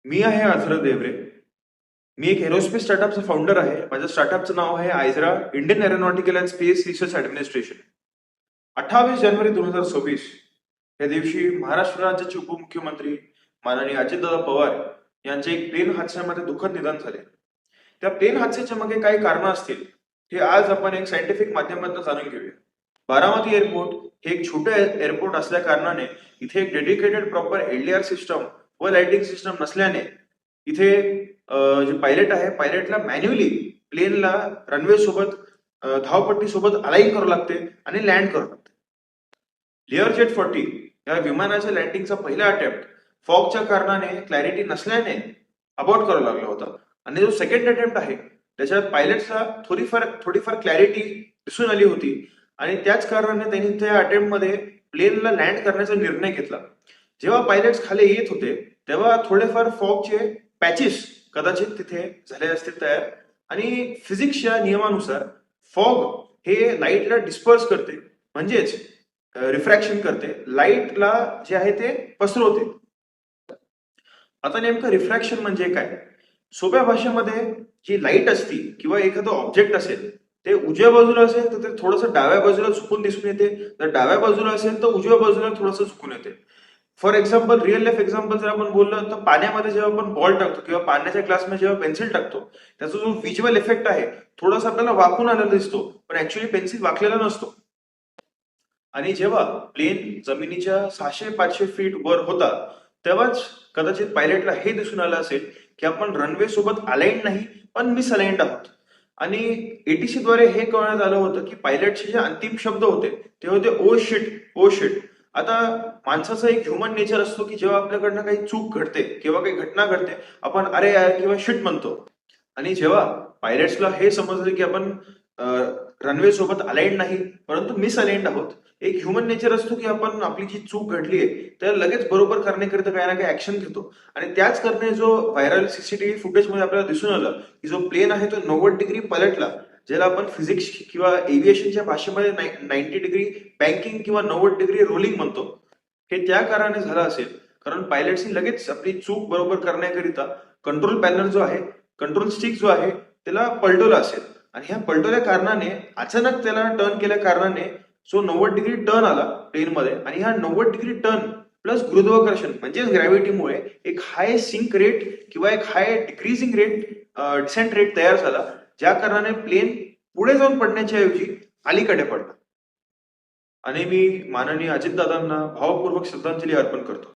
मी आहे आझरा देवरे. मी एक aerospace स्टार्टअपचा founder आहे. माझ्या स्टार्टअपचं नाव आहे आयझरा Indian Aeronautical and Space Research Administration. 28 जानेवारी 2026 या दिवशी महाराष्ट्र राज्याचे उपमुख्यमंत्री माननीय अजितदादा पवार यांचे एक प्लेन हादऱ्यामध्ये दुःखद निधन झाले. त्या प्लेन हादऱ्याच्या मागे काही कारणं असतील हे आज आपण एक सायंटिफिक माध्यमातून जाणून घेऊया. बारामती एअरपोर्ट हे एक छोटे एअरपोर्ट असल्या कारणाने इथे एक डेडिकेटेड प्रॉपर एलडीआर सिस्टम व लाइटिंग सिस्टम नसल्याने इथे जे पायलट आहे पायलटला मॅन्युअली प्लेनला रनवे सोबत धावपट्टी सोबत अलाइन करावं लागते आणि लँड करावं लागते. लेअर जेट 40 या विमानाच्या लँडिंगचा पहिला अटेम्प्ट फॉगच्या कारणाने क्लॅरिटी नसल्याने अबॉर्ट करावा लागला होता आणि जो सेकंड अटेम्प्ट आहे त्याच्यात पायलटला थोडीफार क्लॅरिटी दिसून आली होती आणि त्याच कारणाने त्यांनी त्या अटेम्प्ट मध्ये प्लेनला लँड करण्याचा निर्णय घेतला. जेव्हा पायलट्स खाली येत होते तेव्हा थोडेफार फॉगचे पॅचेस कदाचित तिथे झाले असतील तयार आणि फिजिक्सच्या नियमानुसार फॉग हे लाईटला डिस्पर्स करते म्हणजेच रिफ्रॅक्शन करते, लाईटला जे आहे ते पसरवते. आता नेमकं रिफ्रॅक्शन म्हणजे काय? सोप्या भाषेमध्ये जी लाईट असती किंवा एखादं ऑब्जेक्ट असेल ते उजव्या बाजूला असेल तर ते थोडंसं डाव्या बाजूला झुकून दिसून येते, तर डाव्या बाजूला असेल तर उजव्या बाजूला थोडंसं झुकून येते. For example, real life example जर आपण बोललं तर पाण्यामध्ये जेव्हा आपण बॉल टाकतो किंवा पाण्याच्या ग्लासमध्ये जेव्हा पेन्सिल टाकतो त्याचा जो व्हिज्युअल इफेक्ट आहे थोडासा आपल्याला वाकून आलेला दिसतो, पण ऍक्च्युली पेन्सिल वाकलेला नसतो. आणि जेव्हा प्लेन जमिनीच्या 600-500 फीट वर होता तेव्हाच कदाचित पायलटला हे दिसून आलं असेल की आपण रनवे सोबत अलाइंड नाही पण मिसअलाइंड आहोत. आणि एटीसी द्वारे हे कळण्यात आलं होतं की पायलटचे जे अंतिम शब्द होते ते होते ओ शिट, ओ शिट. आता माणसाचा एक ह्युमन नेचर असतो की जेव्हा आपल्याकडनं काही चूक घडते किंवा काही घटना घडते आपण अरे यार किंवा शिट म्हणतो. आणि जेव्हा पायलट्सला हे समजलं की आपण रनवे सोबत अलाइंड नाही परंतु मिसअलाइंड आहोत, एक ह्युमन नेचर असतो की आपण आपली जी चूक घडली आहे त्याला लगेच बरोबर करण्याकरिता काही ना काही ऍक्शन घेतो. आणि त्याच कारणे जो व्हायरल सीसीटीव्ही फुटेज मध्ये आपल्याला दिसून आलं की जो प्लेन आहे तो 90 डिग्री पलटला, ज्याला आपण फिजिक्स किंवा एव्हिएशनच्या भाषेमध्ये 90 डिग्री बँकिंग किंवा 90 डिग्री रोलिंग म्हणतो. हे त्या कारणाने झालं असेल कारण पायलट्सनी लगेच आपली चूक बरोबर करण्याकरिता कंट्रोल पॅनल जो आहे, कंट्रोल स्टिक जो आहे त्याला पलटवलं असेल आणि ह्या पलटवल्या कारणाने अचानक त्याला टर्न केल्या कारणाने जो 90 डिग्री टर्न आला प्लेनमध्ये आणि हा 90 डिग्री टर्न प्लस गुरुत्वाकर्षण म्हणजेच ग्रॅव्हिटीमुळे एक हाय सिंक रेट किंवा एक हाय डिक्रीजिंग रेट डिसेंट रेट तयार झाला, ज्या कारणाने प्लेन पुढे जाऊन पडण्याच्या ऐवजी अलीकडे पडला. आणि मी माननीय अजितदादांना भावपूर्वक श्रद्धांजली अर्पण करतो.